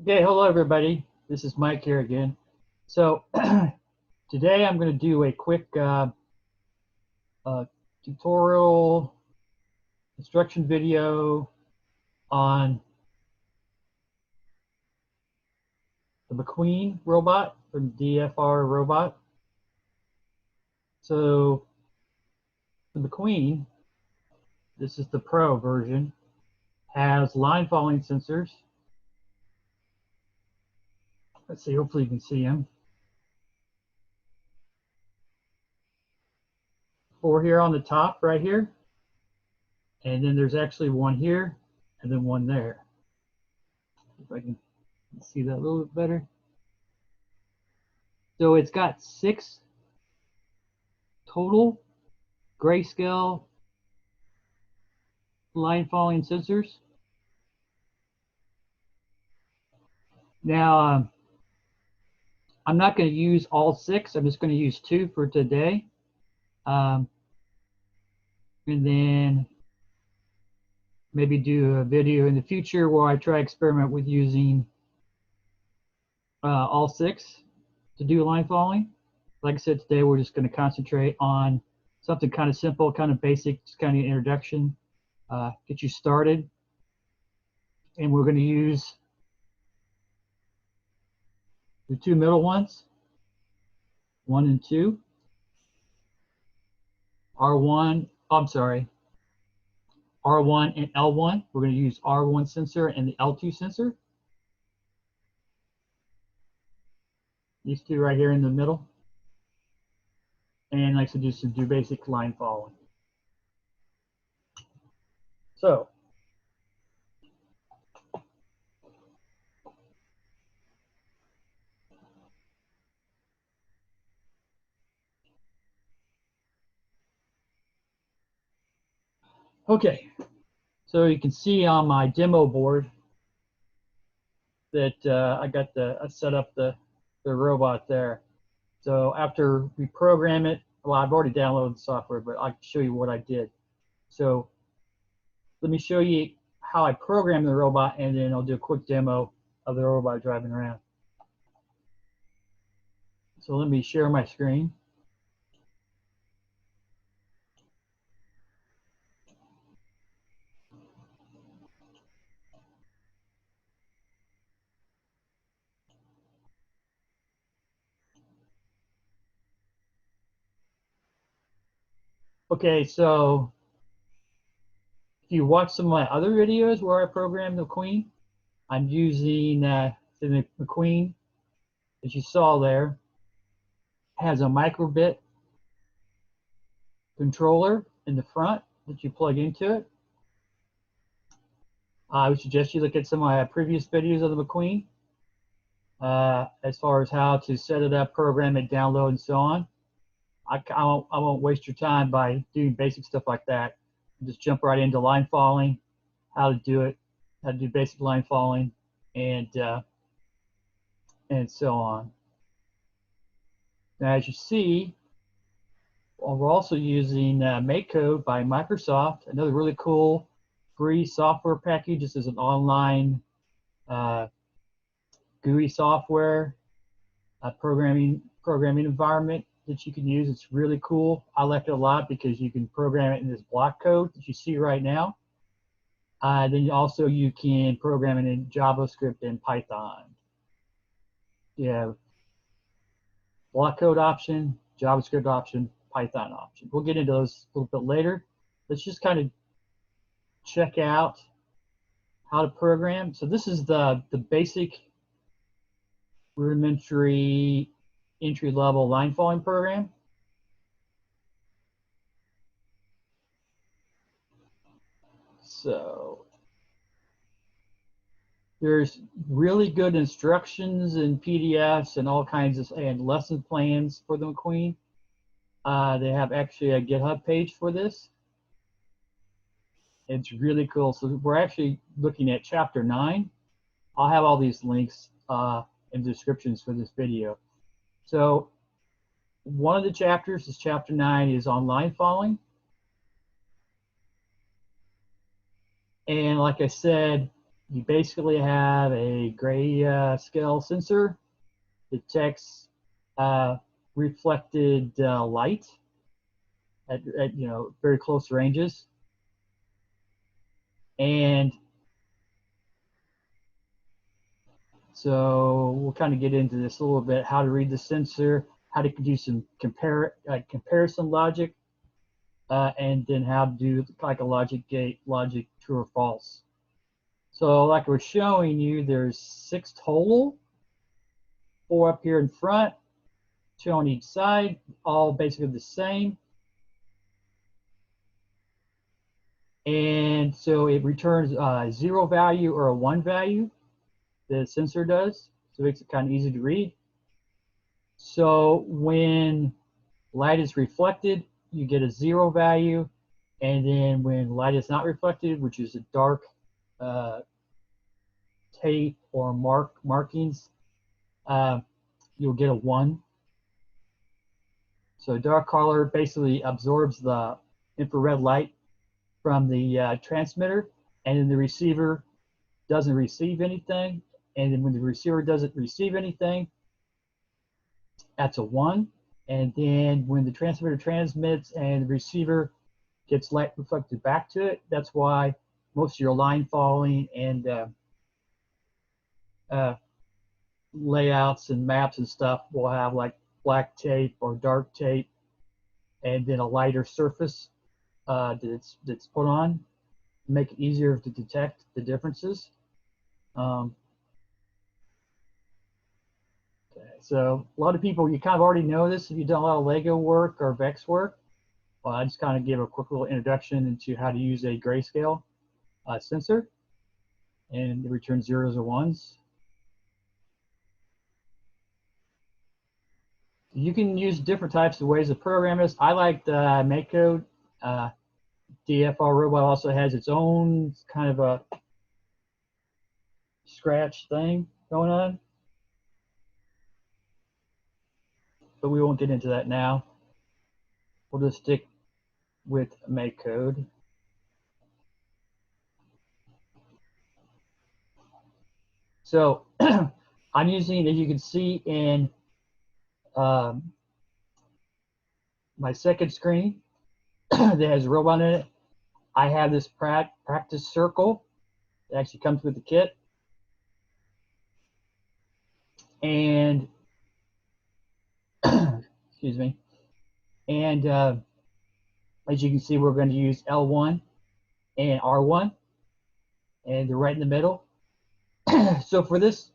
Okay, hello everybody. This is Mike here again. So today I'm going to do a quick tutorial instruction video on the Maqueen robot from DFR Robot. So the Maqueen, this is the Pro version, has line following sensors. Let's see, hopefully you can see them. 4 here on the top right here. And then there's actually one here and then one there. If I can see that a little bit better. So it's got 6 total grayscale line following sensors. Now, I'm not going to use all 6. I'm just going to use 2 for today. And then maybe do a video in the future where I try experiment with using all 6 to do line following. Like I said, today we're just going to concentrate on something kind of simple, kind of basic, just kind of introduction, get you started. And we're going to use the 2 middle ones, 1 and 2. R1 and L1. We're going to use R1 sensor and the L2 sensor. These 2 right here in the middle. And like to do basic line following. So okay, so you can see on my demo board that I set up the robot there. So after we program it, well, I've already downloaded the software, but I'll show you what I did. So let me show you how I program the robot, and then I'll do a quick demo of the robot driving around. So let me share my screen. Okay, so if you watch some of my other videos where I program the Maqueen, I'm using the Maqueen, as you saw there, has a microbit controller in the front that you plug into it. I would suggest you look at some of my previous videos of the Maqueen as far as how to set it up, program it, download, and so on. I won't waste your time by doing basic stuff like that. Just jump right into line following, how to do it, how to do basic line following, and so on. Now, as you see, we're also using MakeCode by Microsoft, another really cool free software package. This is an online GUI software programming environment that you can use. It's really cool. I like it a lot because you can program it in this block code that you see right now. Then also you can program it in JavaScript and Python. You have block code option, JavaScript option, Python option. We'll get into those a little bit later. Let's just kind of check out how to program. So this is the basic rudimentary entry-level line following program. So there's really good instructions and PDFs and all kinds of and lesson plans for the Maqueen. They have actually a GitHub page for this. It's really cool. So we're actually looking at chapter 9. I'll have all these links in the descriptions for this video. So one of the chapters is chapter 9 is on line following. And like I said, you basically have a gray scale sensor, detects reflected light at very close ranges, and so we'll kind of get into this a little bit, how to read the sensor, how to do some comparison logic, and then how to do like a logic gate, logic true or false. So like we're showing you, there's 6 total, 4 up here in front, 2 on each side, all basically the same. And so it returns a 0 value or a 1 value, the sensor does. So it makes it kind of easy to read. So when light is reflected, you get a 0 value. And then when light is not reflected, which is a dark tape or markings, you'll get a 1. So dark color basically absorbs the infrared light from the transmitter, and then the receiver doesn't receive anything. And then when the receiver doesn't receive anything, that's a 1. And then when the transmitter transmits and the receiver gets light reflected back to it, that's why most of your line following and layouts and maps and stuff will have like black tape or dark tape, and then a lighter surface that's put on to make it easier to detect the differences. Okay, so a lot of people, you kind of already know this if you've done a lot of Lego work or Vex work. Well, I just kind of give a quick little introduction into how to use a grayscale sensor, and it returns 0s or 1s. You can use different types of ways to program this. I like the Maqueen. DFR robot also has its own kind of a scratch thing going on, but we won't get into that now. We'll just stick with Maqueen. So I'm using, as you can see in my second screen that has a robot in it, I have this practice circle that actually comes with the kit. And excuse me. And as you can see, we're going to use L1 and R1, and they're right in the middle. So for this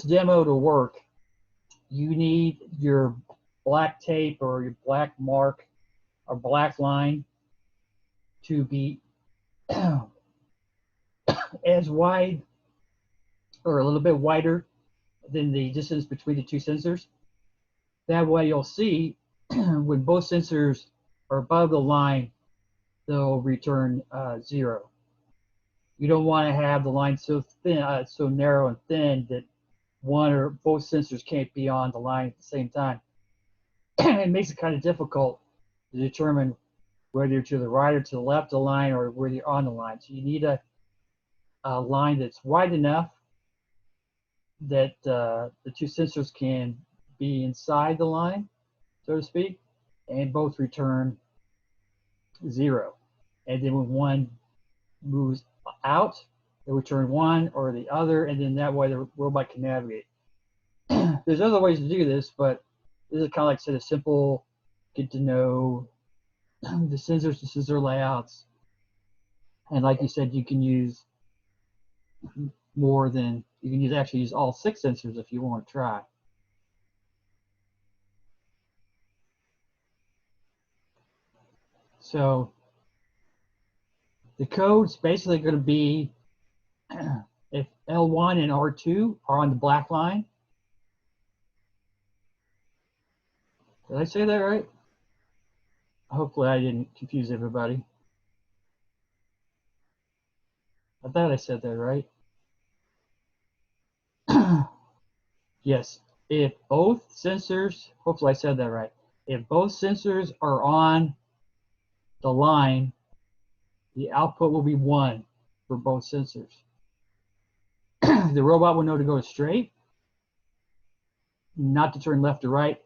demo to work, you need your black tape or your black mark or black line to be as wide or a little bit wider than the distance between the 2 sensors. That way you'll see when both sensors are above the line, they'll return 0. You don't want to have the line so thin, so narrow and thin that one or both sensors can't be on the line at the same time. It makes it kind of difficult to determine whether you're to the right or to the left of the line or whether you're on the line. So you need a line that's wide enough that the 2 sensors can be inside the line, so to speak, and both return 0. And then when one moves out, it will return 1 or the other, and then that way the robot can navigate. There's other ways to do this, but this is kind of like I said, a simple get to know the sensor layouts. And like you said, you can use more than, you can actually use all 6 sensors if you want to try. So the code's basically going to be if L1 and R2 are on the black line. Did I say that right? Hopefully I didn't confuse everybody. I thought I said that right. Yes, if both sensors, hopefully I said that right. If both sensors are on the line, the output will be 1 for both sensors. the robot will know to go straight, not to turn left or right,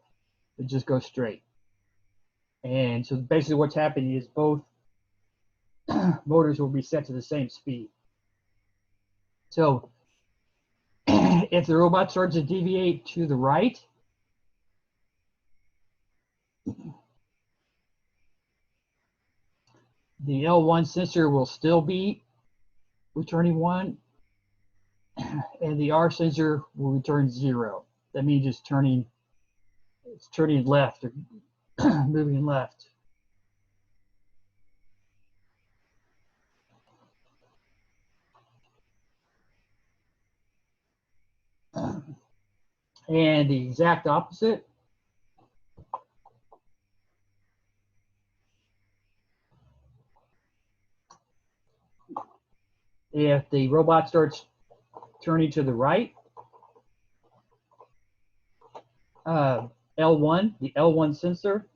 but just go straight. And so basically what's happening is both motors will be set to the same speed. So if the robot starts to deviate to the right, the L1 sensor will still be returning 1, and the R sensor will return 0. That means it's turning left or moving left. And the exact opposite, if the robot starts turning to the right, L1, the L1 sensor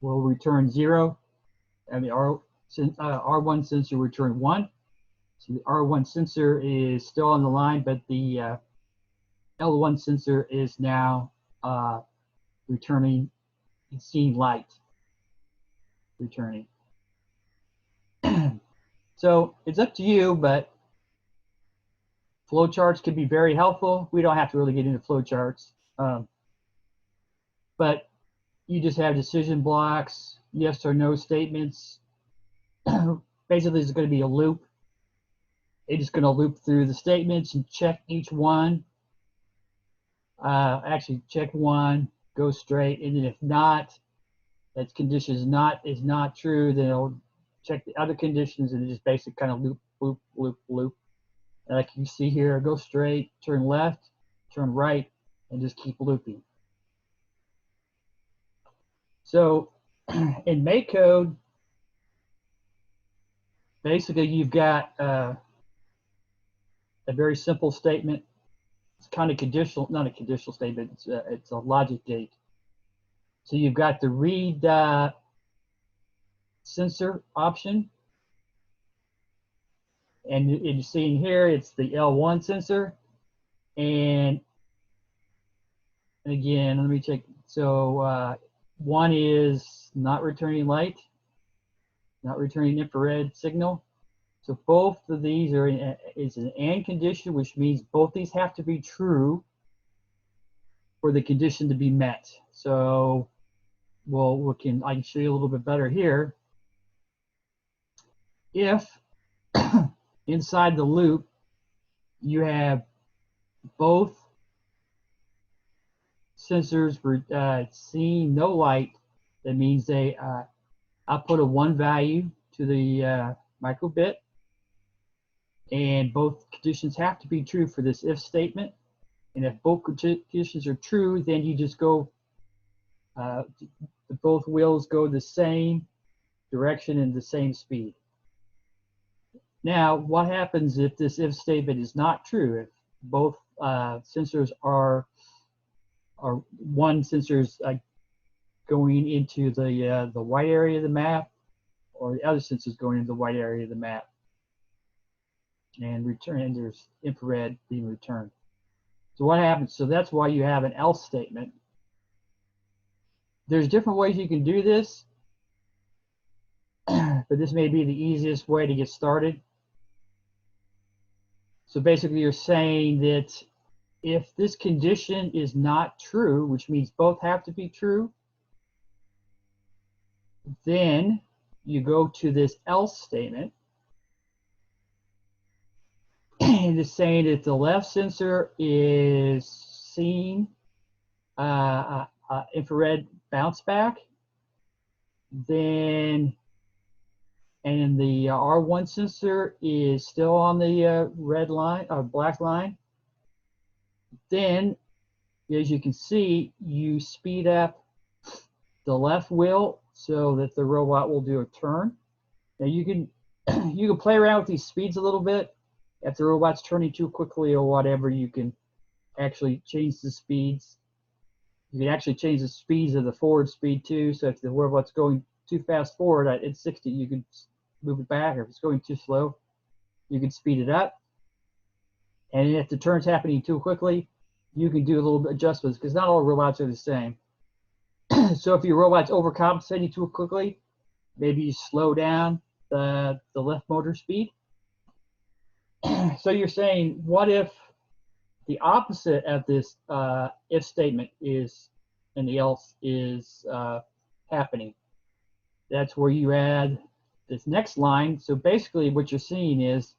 will return 0, and the R1 sensor will return 1. So the R1 sensor is still on the line, but the L1 sensor is now returning, seeing light returning. So it's up to you, but flowcharts can be very helpful. We don't have to really get into flowcharts, but you just have decision blocks, yes or no statements. Basically, it's going to be a loop. It's just going to loop through the statements and check each one. Actually, check one, go straight, and then if not, that condition is not true, then it'll check the other conditions and just basically kind of loop, loop, loop, loop. And like you see here, go straight, turn left, turn right, and just keep looping. So in MakeCode, basically you've got a very simple statement. It's kind of conditional, not a conditional statement, it's a logic gate. So you've got the read sensor option. And you're seeing here, it's the L1 sensor. And again, let me check. So one is not returning light, not returning infrared signal. So both of these are is an AND condition, which means both these have to be true for the condition to be met. So I can show you a little bit better here. If inside the loop you have both sensors seeing no light, that means they output a 1 value to the microbit, and both conditions have to be true for this if statement. And if both conditions are true, then you just go, both wheels go the same direction and the same speed. Now, what happens if this if statement is not true? If both sensors are one sensor is going into the white area of the map, or the other sensor is going into the white area of the map, and there's infrared being returned. So what happens? So that's why you have an else statement. There's different ways you can do this, but this may be the easiest way to get started. So basically you're saying that if this condition is not true, which means both have to be true, then you go to this else statement. And it's saying that the left sensor is seeing infrared bounce back, then and the R1 sensor is still on the red line or black line, then as you can see, you speed up the left wheel so that the robot will do a turn. Now you can play around with these speeds a little bit. If the robot's turning too quickly or whatever, you can actually change the speeds. You can actually change the speeds of the forward speed too. So if the robot's going too fast forward at 60, you can move it back. Or if it's going too slow, you can speed it up. And if the turn's happening too quickly, you can do a little bit adjustments because not all robots are the same. So if your robot's overcompensating too quickly, maybe you slow down the left motor speed. So you're saying, what if the opposite of this if statement is and the else is happening? That's where you add this next line. So basically what you're seeing is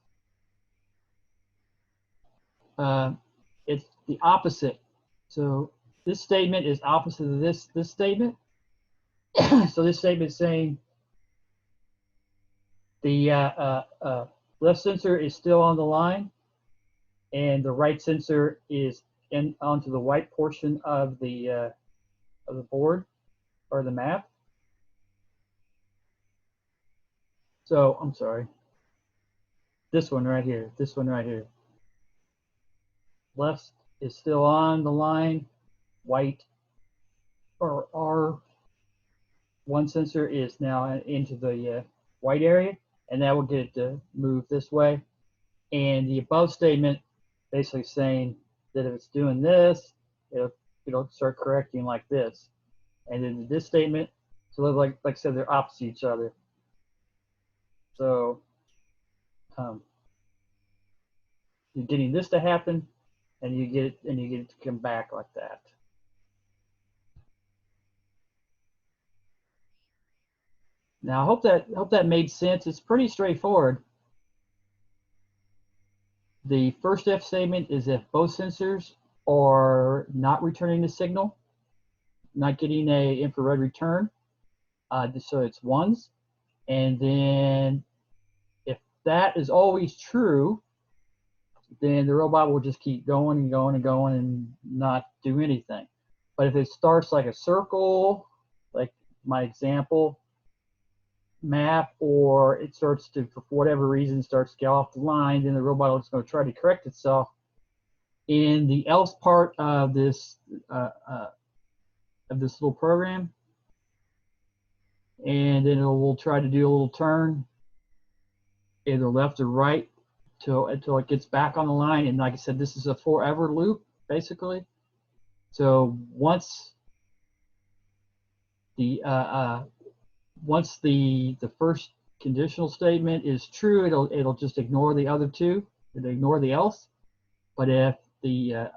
it's the opposite. So this statement is opposite of this statement. So this statement is saying the left sensor is still on the line, and the right sensor is onto the white portion of the board or the map. So I'm sorry. This one right here. This one right here. Left is still on the line. White or R1 sensor is now into the white area, and that will get it to move this way. And the above statement basically saying that if it's doing this, it'll start correcting like this. And then this statement, so like I said, they're opposite each other. So you're getting this to happen, and you get it to come back like that. Now I hope that made sense. It's pretty straightforward. The first if statement is if both sensors are not returning the signal, not getting a infrared return, so it's ones. And then if that is always true, then the robot will just keep going and going and going and not do anything. But if it starts like a circle, like my example map, or it starts to, for whatever reason, starts to get off the line, then the robot is going to try to correct itself. In the else part of this little program, and then we'll try to do a little turn either left or right until it gets back on the line. And like I said, this is a forever loop basically. So once the first conditional statement is true, it'll just ignore the other two. It'll ignore the else. But if the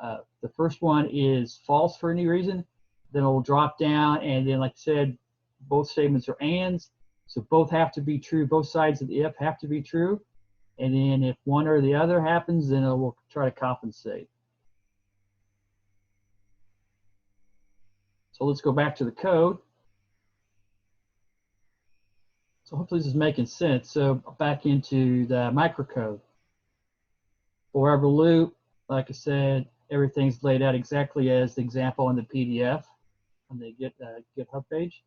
first one is false for any reason, then it'll drop down. And then, like I said, both statements are ands, so both have to be true. Both sides of the if have to be true. And then if one or the other happens, then it will try to compensate. So let's go back to the code. So hopefully this is making sense. So back into the microcode. Forever loop, like I said, everything's laid out exactly as the example in the PDF on the GitHub page.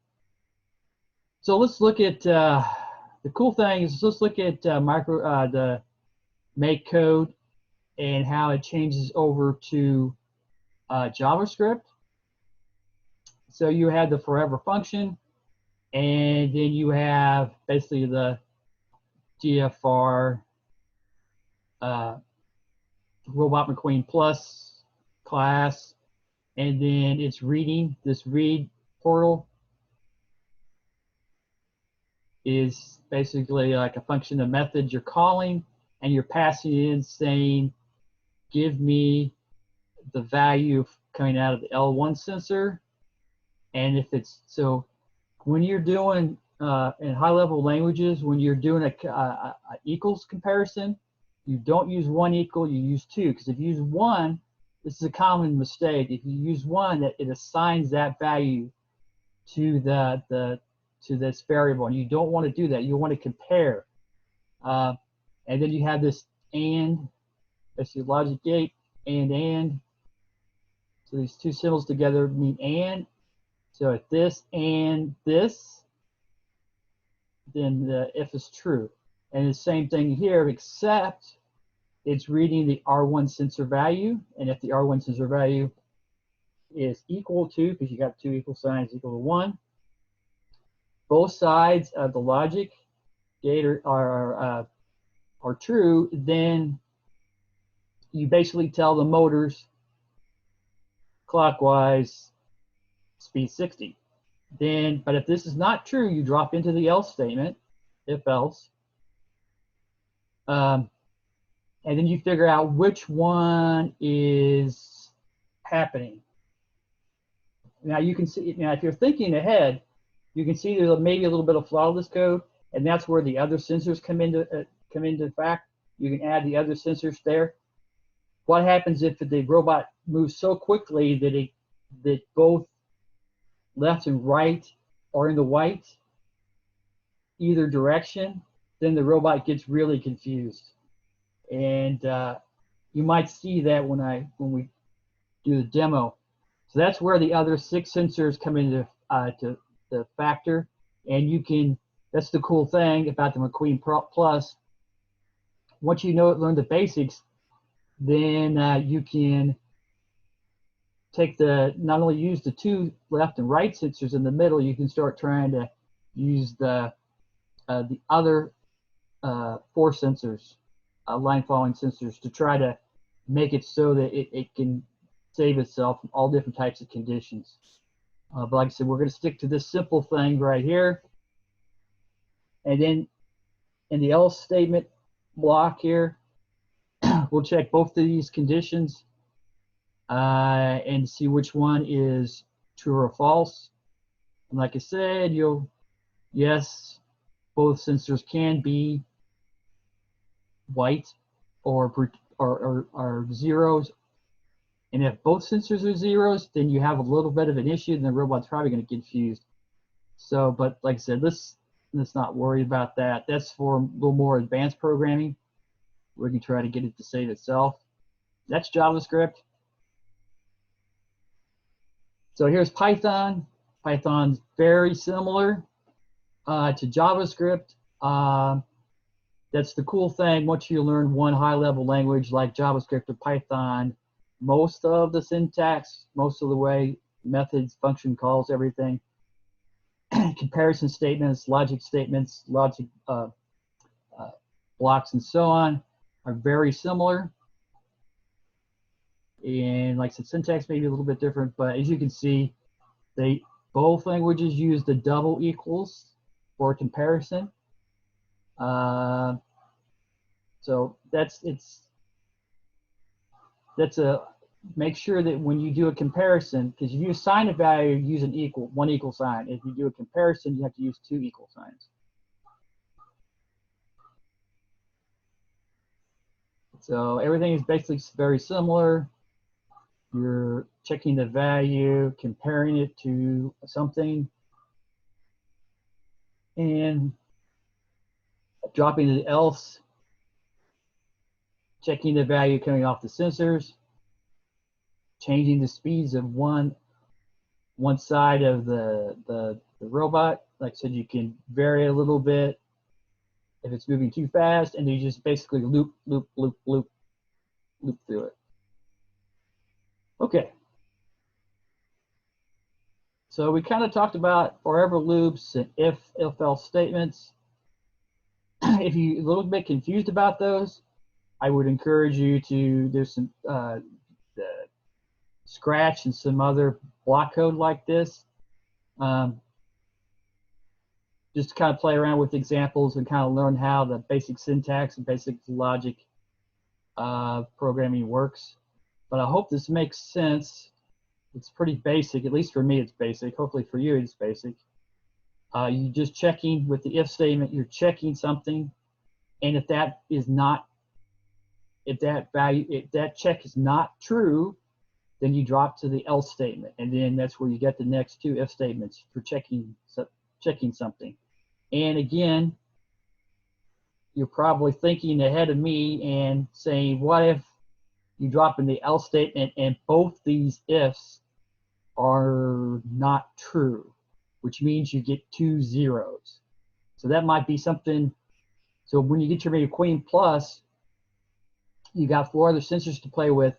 So let's look at the cool thing is let's look at the make code and how it changes over to JavaScript. So you have the forever function, and then you have basically the GFR Robot Maqueen Plus class, and then it's reading. This read portal is basically like a function of method you're calling, and you're passing in saying, give me the value coming out of the L1 sensor. And if it's, so when you're doing in high level languages, when you're doing a equals comparison, you don't use one equal, you use two. Because if you use one, this is a common mistake. If you use one, that it assigns that value to to this variable, and you don't want to do that. You want to compare. And then you have this and, that's your logic gate, and. So these two symbols together mean and. So if this and this, then the if is true. And the same thing here, except it's reading the R1 sensor value. And if the R1 sensor value is equal to, because you got two equal signs equal to 1, both sides of the logic gate are true, then you basically tell the motors clockwise, speed 60. Then, but if this is not true, you drop into the else statement, if else, and then you figure out which one is happening. Now you can see, now if you're thinking ahead, you can see there's maybe a little bit of flaw to this code, and that's where the other sensors come into fact. You can add the other sensors there. What happens if the robot moves so quickly that both left and right are in the white, either direction? Then the robot gets really confused, and you might see that when we do the demo. So that's where the other 6 sensors come into to the factor, and you can. That's the cool thing about the Maqueen Plus. Once you learn the basics, then you can take not only use the 2 left and right sensors in the middle, you can start trying to use the other 4 sensors, line following sensors, to try to make it so that it can save itself from all different types of conditions. But like I said, we're going to stick to this simple thing right here. And then in the else statement block here, we'll check both of these conditions and see which one is true or false. And like I said, yes, both sensors can be white or zeros. And if both sensors are zeros, then you have a little bit of an issue, and the robot's probably going to get confused. So, but like I said, let's not worry about that. That's for a little more advanced programming. We can try to get it to save itself. That's JavaScript. So here's Python. Python's very similar to JavaScript. That's the cool thing. Once you learn one high-level language like JavaScript or Python, most of the syntax, most of the way, methods, function calls, everything, comparison statements, logic blocks, and so on, are very similar. And like I said, syntax may be a little bit different, but as you can see, both languages use the double equals for comparison. So make sure that when you do a comparison, because if you assign a value, use one equal sign. If you do a comparison, you have to use 2 equal signs. So everything is basically very similar. You're checking the value, comparing it to something, and dropping the else, checking the value coming off the sensors, changing the speeds of one side of the robot. Like I said, you can vary it a little bit if it's moving too fast, and you just basically loop through it. Okay. So we kind of talked about forever loops and if-else statements. If you're a little bit confused about those, I would encourage you to, there's some Scratch and some other block code like this. Just to kind of play around with examples and kind of learn how the basic syntax and basic logic programming works. But I hope this makes sense. It's pretty basic, at least for me it's basic. Hopefully for you it's basic. You're just checking with the if statement, you're checking something, and if that check is not true, then you drop to the else statement, and then that's where you get the next 2 if statements for checking something. And again, you're probably thinking ahead of me and saying, what if you drop in the else statement and both these ifs are not true, which means you get 2 zeros. So that might be something. So when you get your Maqueen Plus, you got 4 other sensors to play with.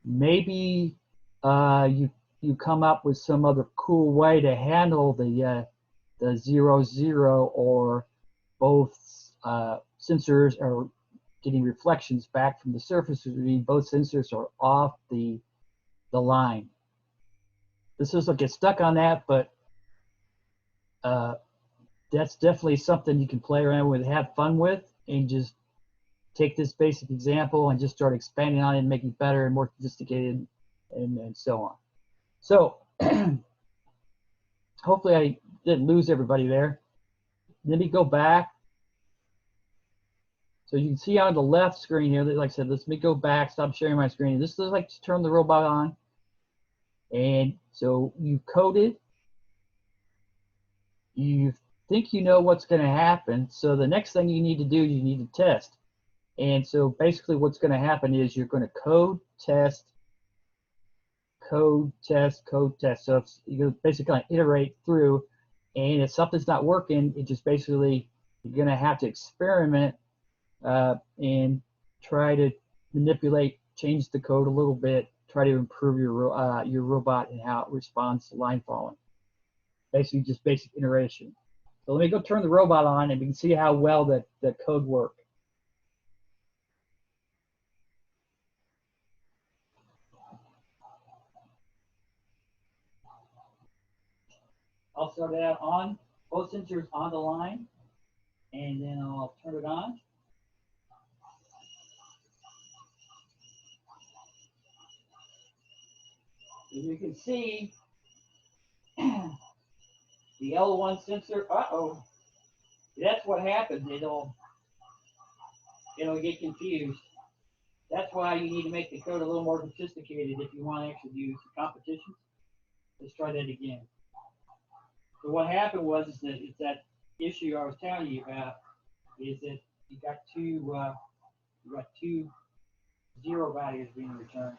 Maybe you come up with some other cool way to handle the 0, 0, or both sensors are getting reflections back from the surface, which means both sensors are off the line. This will get stuck on that, but that's definitely something you can play around with, have fun with, and just take this basic example and just start expanding on it and making it better and more sophisticated and so on. So hopefully I didn't lose everybody there. Let me go back. So you can see on the left screen here, like I said, let me go back, stop sharing my screen. This is like to turn the robot on. And so you coded, you think you know what's going to happen. So the next thing you need to do, you need to test. And so basically what's going to happen is you're going to code, test, code, test, code, test. So you're basically going to iterate through, and if something's not working, it just basically, you're going to have to experiment and try to manipulate, change the code a little bit, try to improve your robot and how it responds to line following. Basically just basic iteration. So let me go turn the robot on and we can see how well the code works. I'll start it out on, both sensors on the line, and then I'll turn it on. As you can see, the L1 sensor, that's what happens. It'll get confused. That's why you need to make the code a little more sophisticated if you want to actually use competitions. Let's try that again. So what happened was it's that issue I was telling you about, is that you got two zero values being returned.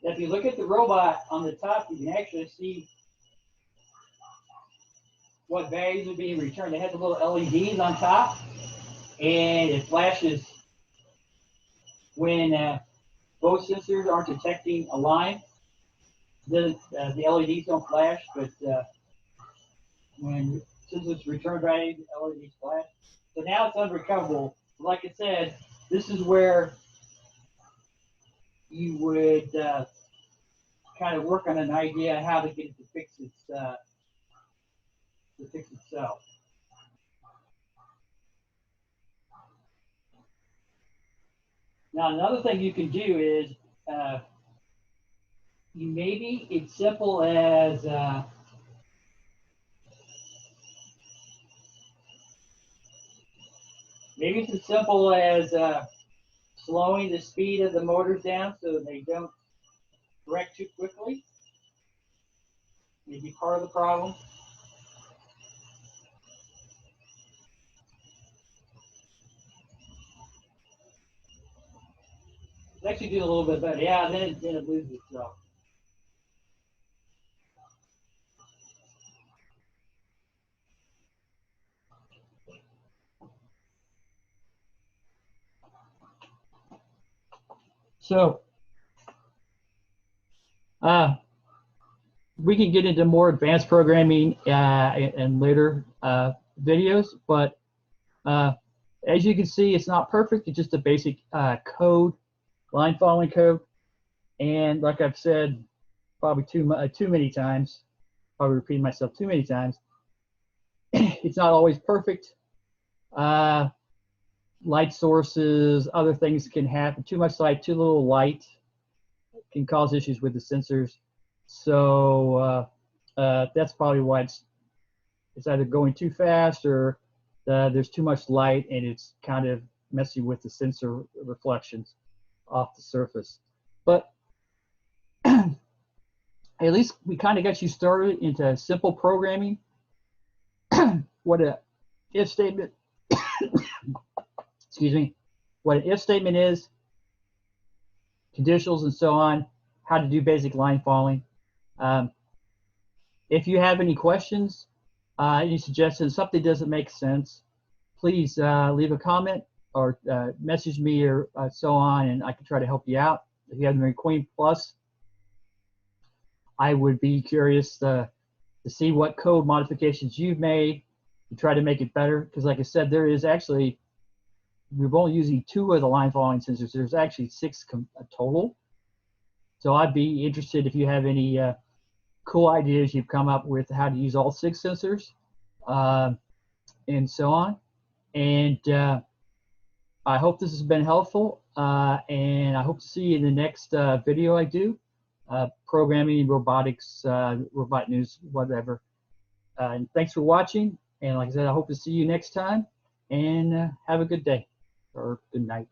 If you look at the robot on the top, you can actually see what values are being returned. It has the little LEDs on top, and it flashes when both sensors aren't detecting a line. The LEDs don't flash, but when sensors return values, the LEDs flash. So now it's unrecoverable. Like I said, this is where you would kind of work on an idea how to get it to fix itself. Now another thing you can do is maybe it's simple as slowing the speed of the motors down so they don't correct too quickly. Maybe part of the problem. Let's actually do a little bit better. Yeah, then it loses itself. So we can get into more advanced programming in later videos, but as you can see, it's not perfect. It's just a basic code, line following code. And like I've said probably too many times, probably repeating myself too many times, it's not always perfect. Light sources, other things can happen. Too much light, too little light can cause issues with the sensors. So that's probably why it's either going too fast or there's too much light and it's kind of messing with the sensor reflections off the surface. But at least we kind of got you started into simple programming. What a if statement, excuse me, what an if statement is, conditionals and so on, how to do basic line following. If you have any questions, any suggestions, something doesn't make sense, please leave a comment or message me or so on, and I can try to help you out. If you have the Maqueen Plus, I would be curious to see what code modifications you've made to try to make it better. Because like I said, there is actually, we're only using 2 of the line following sensors. There's actually 6 total. So I'd be interested if you have any cool ideas you've come up with how to use all 6 sensors and so on. And I hope this has been helpful, and I hope to see you in the next video I do, programming, robotics, robot news, whatever. And thanks for watching, and like I said, I hope to see you next time, and have a good day or good night.